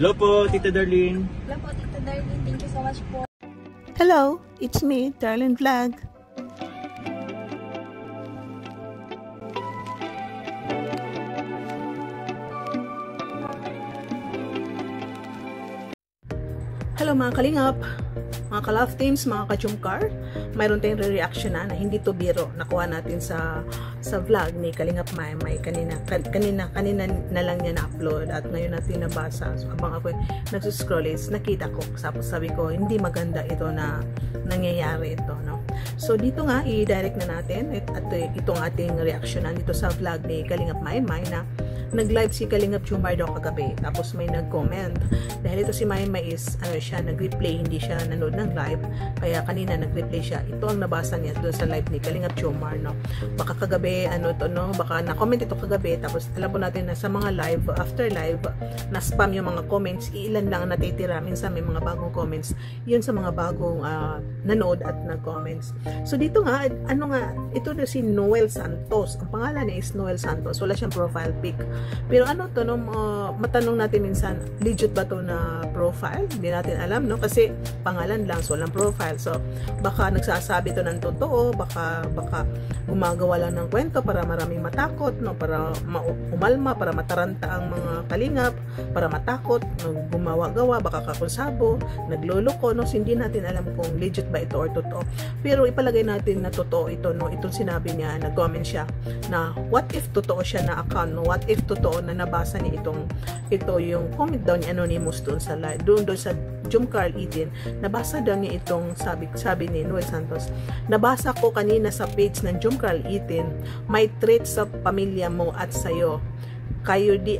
Hello po, Tita Darlene. Hello po, Tita Darlene. Thank you so much po. Hello, it's me, Darlene Vlog. Hello mga kalingap, mga ka-love teams, mga ka-jumkar. Mayroon tayong re-reaction na hindi to biro. Nakuha natin sa vlog ni Kalingap Maymay. Kanina na lang niya na-upload at ngayon natin nabasa. So, habang ako nagsuscroll nakita ko. Tapos sabi ko, hindi maganda ito na nangyayari ito. No? So dito nga, i-direct na natin at itong ating reaction dito sa vlog ni Kalingap Maymay na nag-live si Kalingap Jumar daw kagabi. Tapos may nag-comment. Dahil ito si Maymay is, siya nag-replay, hindi siya nanood ng live. Kaya kanina nag-replay siya. Ito ang nabasa niya doon sa live ni Kalingap Jumar, no? Baka kagabi, baka na-comment ito kagabi. Tapos alam po natin na sa mga live, after live, na-spam yung mga comments. Ilan lang natitira. Minsan may mga bagong comments. Yun sa mga bagong nanood at nag-comments. So dito nga, ito na si Noel Santos. Ang pangalan niya is Noel Santos. Wala siyang profile pic. Pero matanong natin minsan, legit ba to na profile? Hindi natin alam, no? Kasi pangalan lang, so walang profile. So, baka nagsasabi to ng totoo, baka gumagawa lang ng kwento para maraming matakot, no? Para umalma, para mataranta ang mga kalingap, para matakot, no? Gumawa-gawa, baka kakonsabo, nagloloko, no? So, hindi natin alam kung legit ba ito or totoo. Pero ipalagay natin na totoo ito, no? Itong sinabi niya, nag-comment siya na what if totoo siya na account, no? What if totoo na nabasa niya ito yung comment daw ni Anonymous doon sa live, doon sa Jumcar 18, nabasa daw niya itong sabi ni Noel Santos, nabasa ko kanina sa page ng Jumcar 18, may threat sa pamilya mo at sayo, kaya di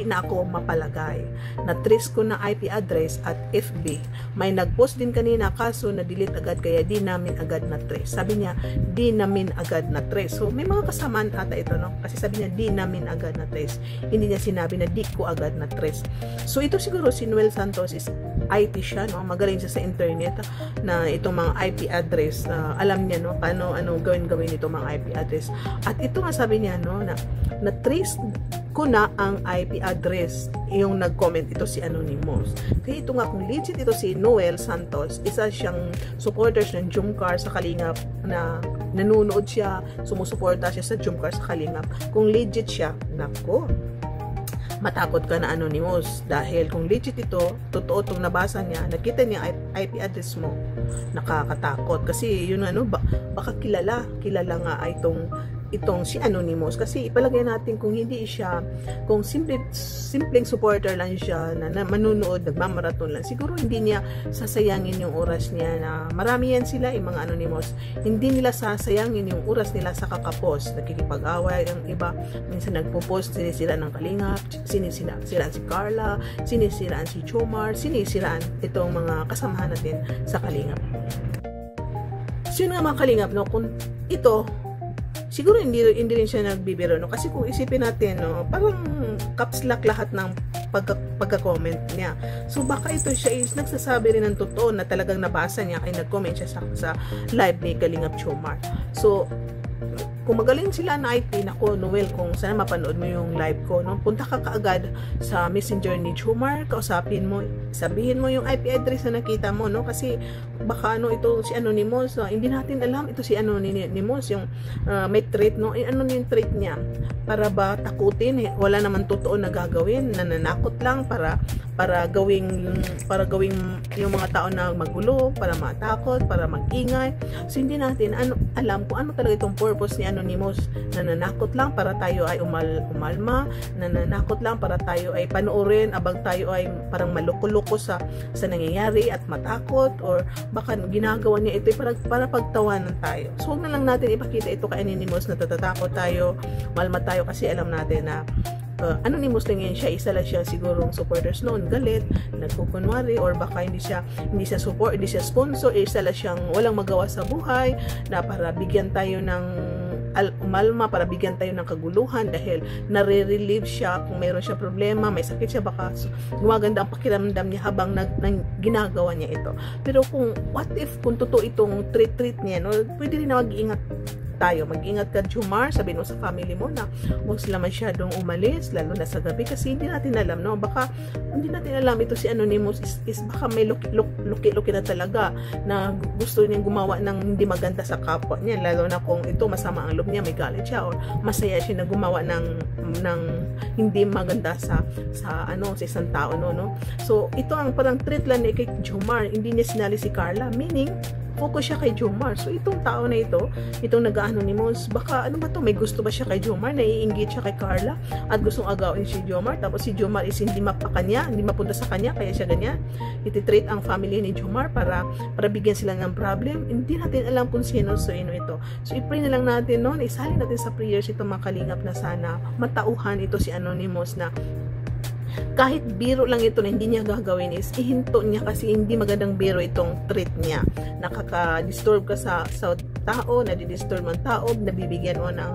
na ako mapalagay. Na-trace ko na IP address at FB. May nag-post din kanina kaso na-delete agad kaya di namin agad na-trace. Sabi niya, di namin agad na-trace. So, may mga kasamaan ata ito, no? Kasi sabi niya, di namin agad na-trace. Hindi niya sinabi na di ko agad na-trace. So, ito siguro si Noel Santos is IT siya, no? Magaling siya sa internet na itong mga IP address. Alam niya, no? Paano gawin itong mga IP address. At ito nga sabi niya, no? Na-trace ko na ang IP address, yung nag-comment ito si Anonymous. Kaya ito nga, kung legit ito si Noel Santos, isa siyang supporters ng Jumcar sa Kalingap na nanonood siya, sumusuporta siya sa Jumcar sa Kalingap. Kung legit siya, nako, matakot ka na Anonymous. Dahil kung legit ito, totoo itong nabasa niya, nakita niya IP address mo, nakakatakot. Kasi yun baka kilala nga itong si Anonymous. Kasi ipalagay natin kung hindi siya, kung simpleng supporter lang siya na manunood, nagmamaraton lang, siguro hindi niya sasayangin yung oras niya na marami yan sila, yung mga Anonymous, hindi nila sasayangin yung oras nila sa kakapost, nakikipag-away ang iba, minsan nagpo-post, sinisiraan ng Kalingap, sinisiraan si Carla, sinisiraan si Jomar, sinisiraan itong mga kasamahan natin sa Kalingap. So yun nga mga Kalingap, no, kung ito siguro hindi rin siya nagbibiro, no? Kasi kung isipin natin, no, parang caps lock lahat ng pagka-comment niya. So baka ito siya is nagsasabi rin ng totoo na talagang nabasa niya kaya nag-comment siya sa live ni Kalingap Jomar. So kung magaling sila na IP, nako Noel, kung sana mapanood mo yung live ko, no, punta ka kaagad sa messenger ni Jomar, kausapin mo, sabihin mo yung IP address na nakita mo, no, kasi baka ito si Anonymous, hindi natin alam ito si Anonymous, yung may threat, no, ano yung threat niya, para ba takutin, wala naman totoo na gagawin, nananakot lang para gawing yung mga tao na magulo, para matakot, para mag-ingay. So hindi natin alam kung ano talaga itong purpose ni Anonymous. Nananakot lang para tayo ay umalma, nananakot lang para tayo ay panoorin abang tayo ay parang maluko-luko sa nangyayari at matakot, or baka ginagawa niya ito para pagtawanan tayo. So huwag na lang natin ipakita ito kay Anonymous na tatatakot tayo, malma tayo, kasi alam natin na Anonymous lang yan siya, isa lang siya sigurong supporters noon, galit, nagkukunwari, or baka hindi siya support, hindi siya sponsor, isa lang siyang walang magawa sa buhay na para bigyan tayo ng umalma, para bigyan tayo ng kaguluhan dahil nare-relieve siya kung mayroon siya problema, may sakit siya, baka gumaganda ang pakiramdam niya habang ginagawa niya ito. Pero kung what if kung totoo itong treat niya, no, pwede rin na mag-iingat tayo. Mag-ingat ka, Jomar, sabihin mo sa family mo na huwag sila masyadong umalis, lalo na sa gabi, kasi hindi natin alam, no? Baka hindi natin alam, ito si Anonymous is baka may luki na talaga na gusto niyang gumawa ng hindi maganda sa kapwa niya, lalo na kung ito masama ang loob niya, may galit siya, or masaya siya na gumawa ng hindi maganda sa isang tao, no? So ito ang parang treat lang ni kay Jomar, hindi niya sinali si Carla, meaning focus siya kay Jomar. So itong tao na ito, itong nag-anonymous, baka ano ba to, may gusto ba siya kay Jomar, naiinggit siya kay Carla at gustong agawin si Jomar, tapos si Jomar is hindi mapakanya, hindi mapunta sa kanya, kaya siya ganyan. Ititreat ang family ni Jomar para bigyan sila ng problem. Hindi natin alam kung sino ito. So i-pray na lang natin, no? Isalin natin sa prayers ito, mga kalingap, na sana matauhan ito si Anonymous na kahit biro lang ito na hindi niya gagawin is ihinto niya, kasi hindi magandang biro itong treat niya. Nakaka-disturb ka sa tao, nadidisturb ang tao, nabibigyan mo ng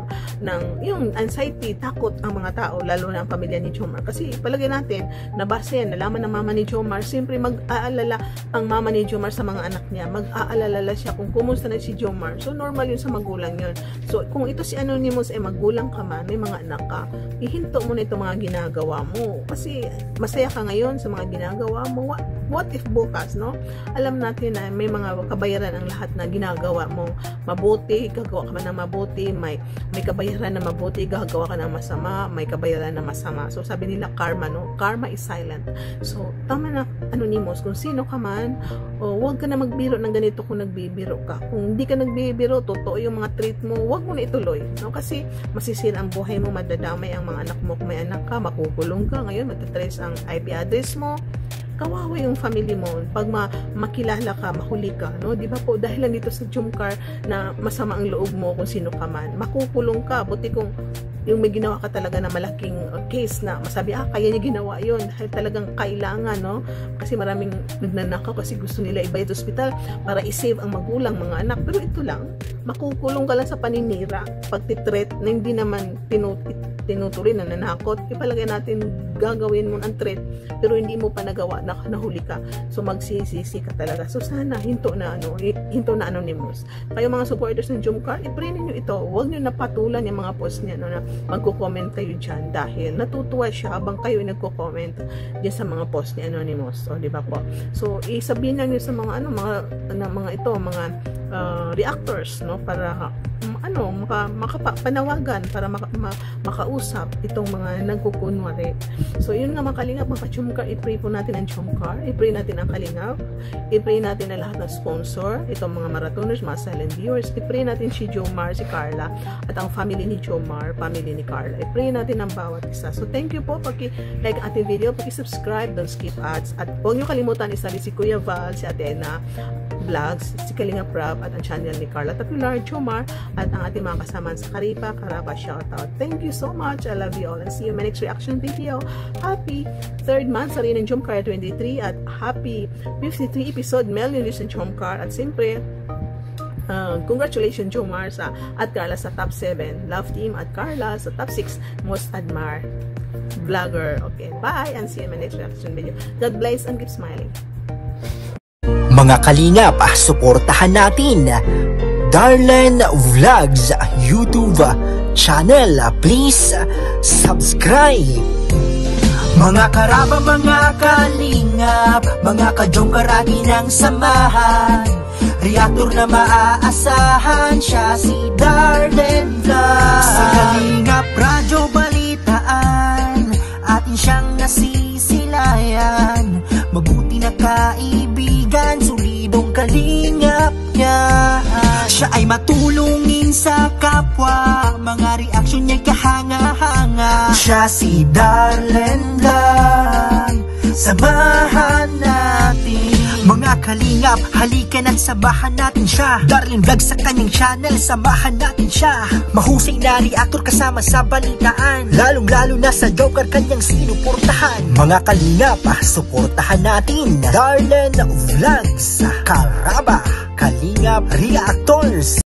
yung anxiety, takot ang mga tao, lalo na ang pamilya ni Jomar. Kasi palagay natin, nabasa yan, nalaman ng mama ni Jomar, siyempre mag-aalala ang mama ni Jomar sa mga anak niya, mag-aalala siya kung kumusta na si Jomar. So normal yun sa magulang yun. So kung ito si Anonymous ay magulang ka man, may mga anak ka, ihinto mo na itong mga ginagawa mo, kasi masaya ka ngayon sa mga ginagawa mo. What if bukas, no? Alam natin na may mga kabayaran ang lahat na ginagawa mo. Mabuti, gagawa ka man ng mabuti, may kabayaran na mabuti, gagawa ka ng masama, may kabayaran na masama. So sabi nila karma, no? Karma is silent. So tama na, Anonymous, kung sino ka man, huwag ka na magbiro ng ganito kung nagbibiro ka. Kung hindi ka nagbibiro, totoo yung mga treat mo, huwag mo na ituloy, no? Kasi masisira ang buhay mo, madadamay ang mga anak mo. Kung may anak ka, makukulong ka ngayon, matatrace ang IP address mo, kawawa yung family mo. Pag makilala ka, mahuli ka, no? Di ba po, dahil lang dito sa Jomcar na masama ang loob mo kung sino ka man, makukulong ka. Buti kung yung may ginawa ka talaga na malaking case na masabi, kaya niya ginawa yun dahil talagang kailangan, no? Kasi maraming nagnanakaw kasi gusto nila ibayad hospital para i-save ang magulang, mga anak. Pero ito lang, makukulong ka lang sa paninira, pagtitreat na hindi naman tinutuloy na nanakot. Ipalagay natin gagawin mo ang threat pero hindi mo pa nagawa, nahuli ka. So magsisisi ka talaga. So sana hinto na Anonymous. Kayo mga supporters ng Jomcar, i-pray niyo ito. Huwag niyo napatulan yung mga post niya, no, na magko-comment kayo diyan dahil natutuwa siya habang kayo nagko-comment diyan sa mga post ni Anonymous. So di ba po? So isabihin niyo sa mga mga reactors, no, para makapanawagan, para makausap itong mga nagkukunwari. So yun nga, mga kalingap, mga Jomcar, i-pray po natin ang Jomcar, i-pray natin ang kalingap, i-pray natin ang lahat ng sponsor, itong mga marathoners, mga silent viewers, i-pray natin si Jomar, si Carla, at ang family ni Jomar, family ni Carla. I-pray natin ang bawat isa. So thank you po, paki-like ang ating video, paki-subscribe, don't skip ads, at huwag nyo kalimutan isabi si Kuya Val, si Ate Ena Vlogs, si Kalinga Prab, at ang channel ni Carla Tapilar, Jomar, at ang ating mga kasama sa Karipa, Karaba, shoutout. Thank you so much. I love you all and see you in my next reaction video. Happy 3rd month sa rin ng Jomcar 23 at happy 53 episode Millionaires ng Jomcar, at siyempre congratulations Jomar at Carla sa top 7 love team, at Carla sa top 6 most admired vlogger. Okay, bye and see you in my next reaction video. God bless and keep smiling. Mga kalingap, suportahan natin Darlen Vlogs YouTube channel. Please subscribe. Mga karaba, mga kalingap, mga ka-Jomcar atin ang samahan. Reactor na maaasahan, siya si Darlen Vlogs. Sa Kalingap Radyo Balitaan, atin siyang nasisilayan. Mabuti na kaibigan, solidong kalingap niya. Siya ay matulungin sa kapwa, mga reaksyon niya'y kahanga-hanga. Siya si Darlen Vlog, samahan natin. Mga kalingap, halikan at samahan natin siya. Darlen Vlog sa kanyang channel, samahan natin siya. Mahusay na reactor kasama sa balitaan, lalong-lalo na sa Jomcar kanyang sinuportahan. Mga kalingap, suportahan natin Darlen Vlogs, Karaba, Kalingap Reactors.